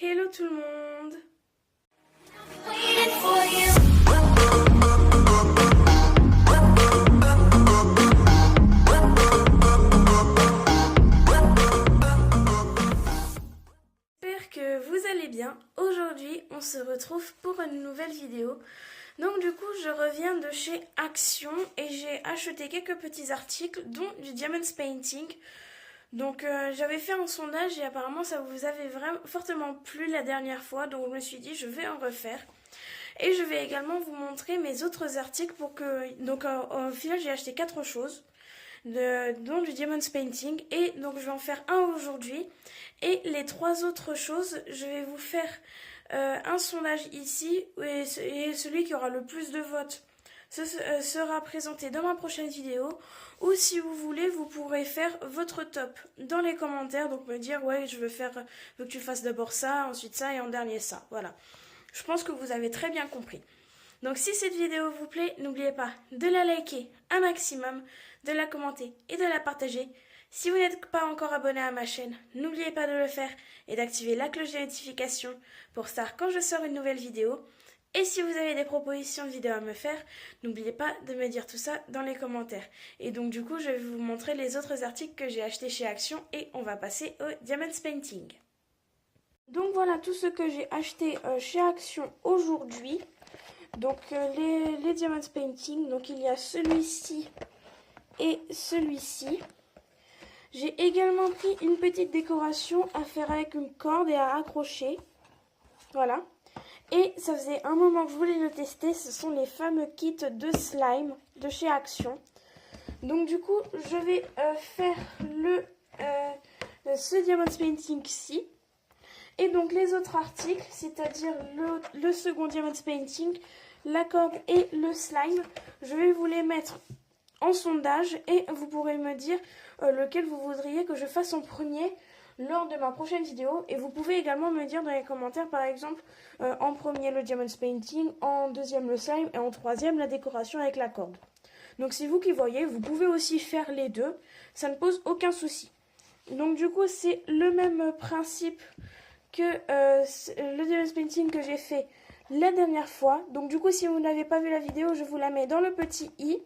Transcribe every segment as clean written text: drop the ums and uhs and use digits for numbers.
Hello tout le monde! J'espère que vous allez bien. Aujourd'hui, on se retrouve pour une nouvelle vidéo. Donc du coup, je reviens de chez Action et j'ai acheté quelques petits articles, dont du Diamonds Painting. Donc j'avais fait un sondage et apparemment ça vous avait vraiment fortement plu la dernière fois, donc je me suis dit je vais en refaire. Et je vais également vous montrer mes autres articles pour que... Donc au final j'ai acheté 4 choses, dont du Diamonds Painting, et donc je vais en faire un aujourd'hui. Et les 3 autres choses, je vais vous faire un sondage ici, et celui qui aura le plus de votes sera présenté dans ma prochaine vidéo. Ou si vous voulez, vous pourrez faire votre top dans les commentaires. Donc me dire, ouais, je veux que tu fasses d'abord ça, ensuite ça et en dernier ça. Voilà. Je pense que vous avez très bien compris. Donc si cette vidéo vous plaît, n'oubliez pas de la liker un maximum, de la commenter et de la partager. Si vous n'êtes pas encore abonné à ma chaîne, n'oubliez pas de le faire et d'activer la cloche de notification pour savoir quand je sors une nouvelle vidéo. Et si vous avez des propositions de vidéos à me faire, n'oubliez pas de me dire tout ça dans les commentaires. Et donc du coup, je vais vous montrer les autres articles que j'ai achetés chez Action et on va passer au Diamonds Painting. Donc voilà tout ce que j'ai acheté chez Action aujourd'hui. Donc les Diamonds Painting, donc il y a celui-ci et celui-ci. J'ai également pris une petite décoration à faire avec une corde et à accrocher. Voilà. Et ça faisait un moment que je voulais le tester, ce sont les fameux kits de slime de chez Action. Donc du coup, je vais faire ce Diamonds Painting-ci. Et donc les autres articles, c'est-à-dire le second Diamonds Painting, la corde et le slime, je vais vous les mettre en sondage et vous pourrez me dire lequel vous voudriez que je fasse en premier lors de ma prochaine vidéo. Et vous pouvez également me dire dans les commentaires, par exemple, en premier le Diamonds Painting, en deuxième le slime et en troisième la décoration avec la corde. Donc c'est vous qui voyez, vous pouvez aussi faire les deux, ça ne pose aucun souci. Donc du coup c'est le même principe que le Diamonds Painting que j'ai fait la dernière fois. Donc du coup si vous n'avez pas vu la vidéo, je vous la mets dans le petit i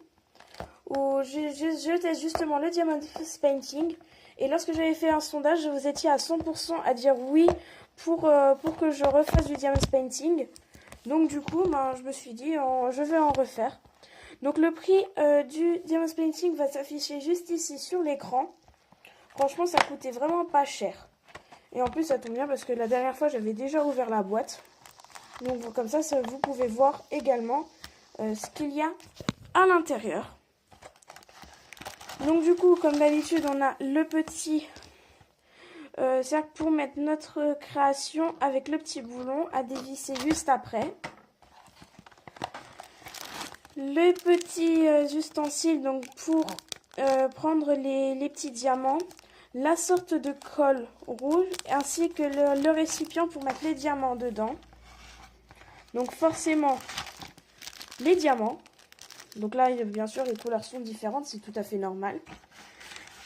où je teste justement le Diamonds Painting. Et lorsque j'avais fait un sondage, vous étiez à 100% à dire oui pour que je refasse du Diamonds Painting. Donc du coup, je me suis dit, je vais en refaire. Donc le prix du Diamonds Painting va s'afficher juste ici sur l'écran. Franchement, ça coûtait vraiment pas cher. Et en plus, ça tombe bien parce que la dernière fois, j'avais déjà ouvert la boîte. Donc comme ça vous pouvez voir également ce qu'il y a à l'intérieur. Donc du coup, comme d'habitude, on a le petit cercle pour mettre notre création avec le petit boulon à dévisser juste après. Les petits ustensiles donc pour prendre les petits diamants. La sorte de colle rouge ainsi que le récipient pour mettre les diamants dedans. Donc forcément, les diamants. Donc là, bien sûr, les couleurs sont différentes, c'est tout à fait normal.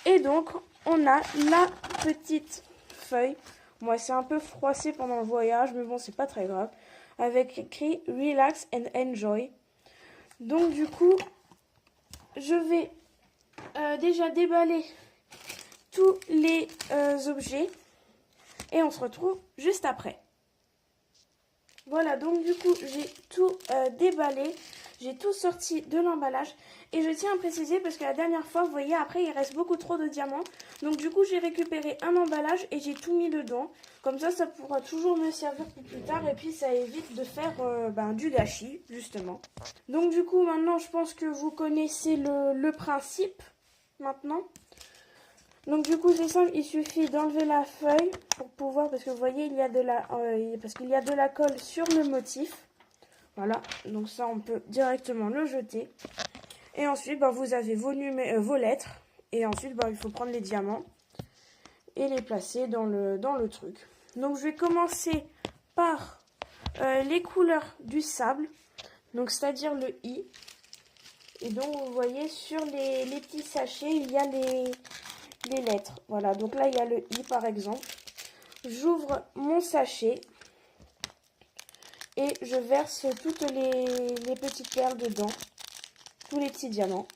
Et donc, on a la petite feuille. Moi, c'est un peu froissé pendant le voyage, mais bon, c'est pas très grave. Avec écrit « Relax and Enjoy ». Donc, du coup, je vais déjà déballer tous les objets. Et on se retrouve juste après. Voilà, donc du coup, j'ai tout déballé. J'ai tout sorti de l'emballage et je tiens à préciser parce que la dernière fois, vous voyez, après il reste beaucoup trop de diamants. Donc du coup, j'ai récupéré un emballage et j'ai tout mis dedans. Comme ça pourra toujours me servir pour plus tard et puis ça évite de faire du gâchis, justement. Donc du coup, maintenant, je pense que vous connaissez le principe, maintenant. Donc du coup, c'est simple, il suffit d'enlever la feuille pour pouvoir, parce que vous voyez, il y a de la colle sur le motif. Voilà, donc ça on peut directement le jeter. Et ensuite, vous avez vos lettres. Et ensuite, il faut prendre les diamants et les placer dans le truc. Donc je vais commencer par les couleurs du sable. Donc c'est-à-dire le I. Et donc vous voyez, sur les petits sachets, il y a les lettres. Voilà, donc là il y a le I par exemple. j'ouvre mon sachet et je verse toutes les petites perles dedans, tous les petits diamants.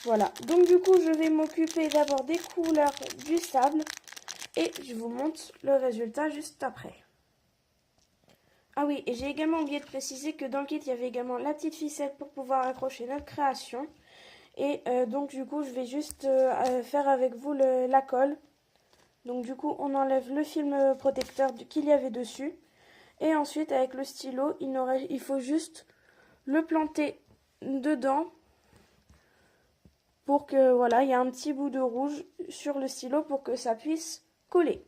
Voilà, donc du coup je vais m'occuper d'abord des couleurs du sable et je vous montre le résultat juste après. Ah oui, et j'ai également oublié de préciser que dans le kit il y avait également la petite ficelle pour pouvoir accrocher notre création. Et donc du coup je vais juste faire avec vous la colle. Donc du coup on enlève le film protecteur qu'il y avait dessus. Et ensuite avec le stylo il faut juste le planter dedans. Pour que, voilà, il y a un petit bout de rouge sur le stylo pour que ça puisse coller.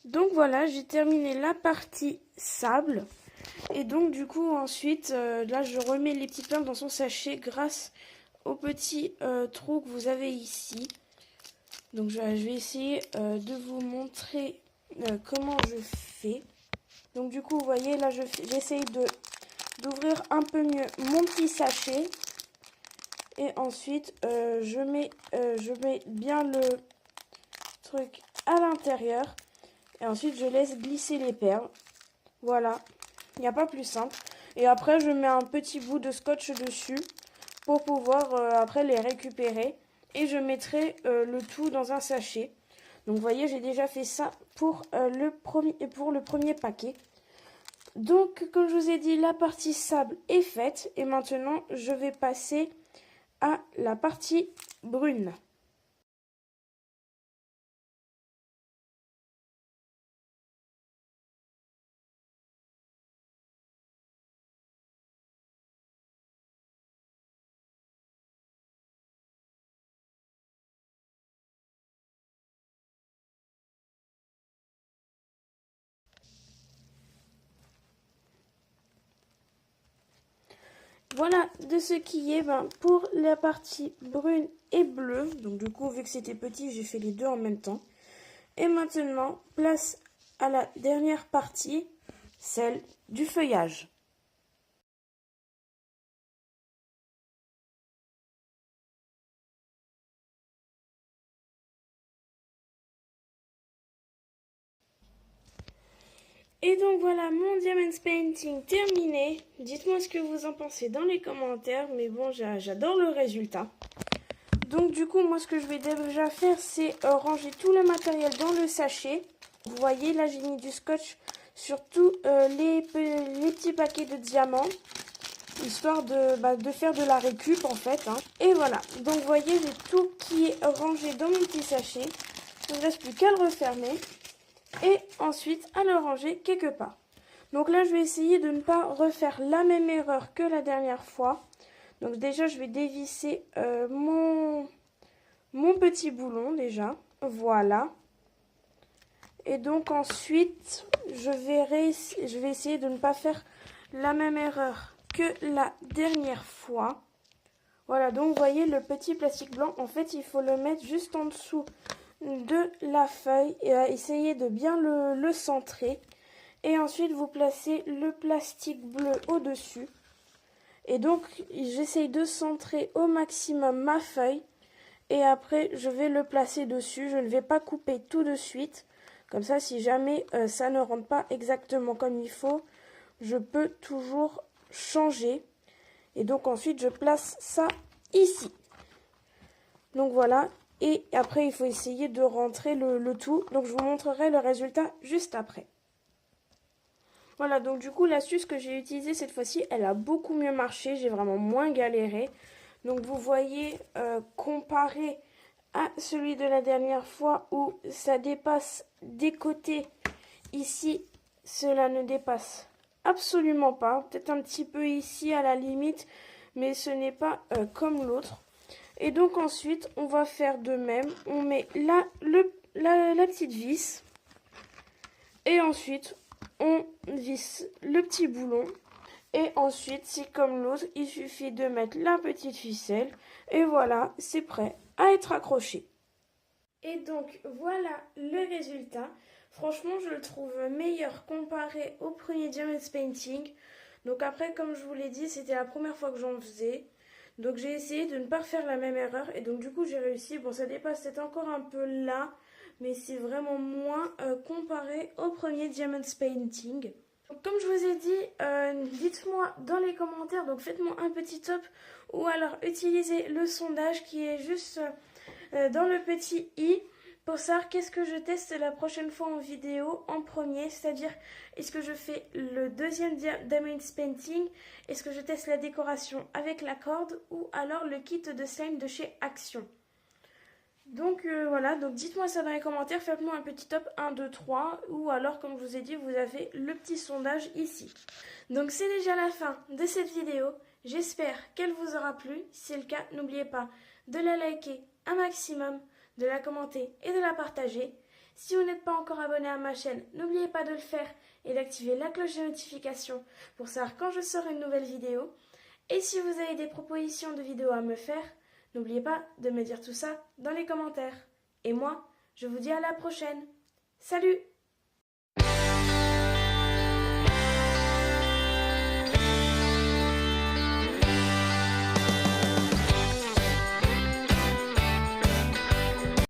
Donc voilà, j'ai terminé la partie sable. Et donc du coup ensuite, là je remets les petites perles dans son sachet grâce au petit trou que vous avez ici. Donc je vais essayer de vous montrer comment je fais. Donc du coup vous voyez là j'essaye d'ouvrir un peu mieux mon petit sachet. Et ensuite je mets bien le truc à l'intérieur. Et ensuite je laisse glisser les perles. Voilà, il n'y a pas plus simple. Et après je mets un petit bout de scotch dessus pour pouvoir après les récupérer. Et je mettrai le tout dans un sachet. Donc vous voyez, j'ai déjà fait ça pour le premier paquet. Donc comme je vous ai dit, la partie sable est faite. Et maintenant je vais passer à la partie brune. Voilà de ce qui est pour la partie brune et bleue. Donc du coup, vu que c'était petit, j'ai fait les deux en même temps. Et maintenant, place à la dernière partie, celle du feuillage. Et donc voilà mon Diamond Painting terminé. Dites-moi ce que vous en pensez dans les commentaires. Mais bon, j'adore le résultat. Donc du coup, moi ce que je vais déjà faire, c'est ranger tout le matériel dans le sachet. Vous voyez, là j'ai mis du scotch sur tous les petits paquets de diamants. Histoire de faire de la récup en fait. Et voilà, donc vous voyez, j'ai tout qui est rangé dans mon petit sachet. Il ne reste plus qu'à le refermer. Et ensuite à le ranger quelque part. Donc là, je vais essayer de ne pas refaire la même erreur que la dernière fois. Donc déjà, je vais dévisser mon petit boulon déjà. Voilà. Et donc ensuite, je vais essayer de ne pas faire la même erreur que la dernière fois. Voilà, donc vous voyez le petit plastique blanc, en fait, il faut le mettre juste en dessous de la feuille et essayer de bien le centrer. Et ensuite, vous placez le plastique bleu au-dessus. Et donc, j'essaye de centrer au maximum ma feuille. Et après, je vais le placer dessus. Je ne vais pas couper tout de suite. Comme ça, si jamais ça ne rentre pas exactement comme il faut, je peux toujours changer. Et donc ensuite, je place ça ici. Donc voilà. Et après, il faut essayer de rentrer le tout. Donc je vous montrerai le résultat juste après. Voilà, donc du coup, l'astuce que j'ai utilisée cette fois-ci, elle a beaucoup mieux marché. J'ai vraiment moins galéré. Donc vous voyez, comparé à celui de la dernière fois où ça dépasse des côtés, ici, cela ne dépasse absolument pas. Peut-être un petit peu ici à la limite, mais ce n'est pas comme l'autre. Et donc ensuite, on va faire de même. On met la petite vis. Et ensuite, on visse le petit boulon. Et ensuite, c'est comme l'autre, il suffit de mettre la petite ficelle. Et voilà, c'est prêt à être accroché. Et donc, voilà le résultat. Franchement, je le trouve meilleur comparé au premier Diamonds Painting. Donc après, comme je vous l'ai dit, c'était la première fois que j'en faisais. Donc j'ai essayé de ne pas faire la même erreur et donc du coup j'ai réussi. Bon, ça dépasse peut-être encore un peu là, mais c'est vraiment moins comparé au premier Diamonds Painting. Donc, comme je vous ai dit, dites-moi dans les commentaires, donc faites-moi un petit top ou alors utilisez le sondage qui est juste dans le petit i pour savoir qu'est-ce que je teste la prochaine fois en vidéo en premier, c'est-à-dire est-ce que je fais le deuxième Diamonds Painting, est-ce que je teste la décoration avec la corde ou alors le kit de slime de chez Action. Donc voilà, donc dites-moi ça dans les commentaires, faites-moi un petit top 1, 2, 3 ou alors comme je vous ai dit, vous avez le petit sondage ici. Donc c'est déjà la fin de cette vidéo, j'espère qu'elle vous aura plu, si c'est le cas, n'oubliez pas de la liker un maximum, de la commenter et de la partager. Si vous n'êtes pas encore abonné à ma chaîne, n'oubliez pas de le faire et d'activer la cloche de notification pour savoir quand je sors une nouvelle vidéo. Et si vous avez des propositions de vidéos à me faire, n'oubliez pas de me dire tout ça dans les commentaires. Et moi, je vous dis à la prochaine. Salut!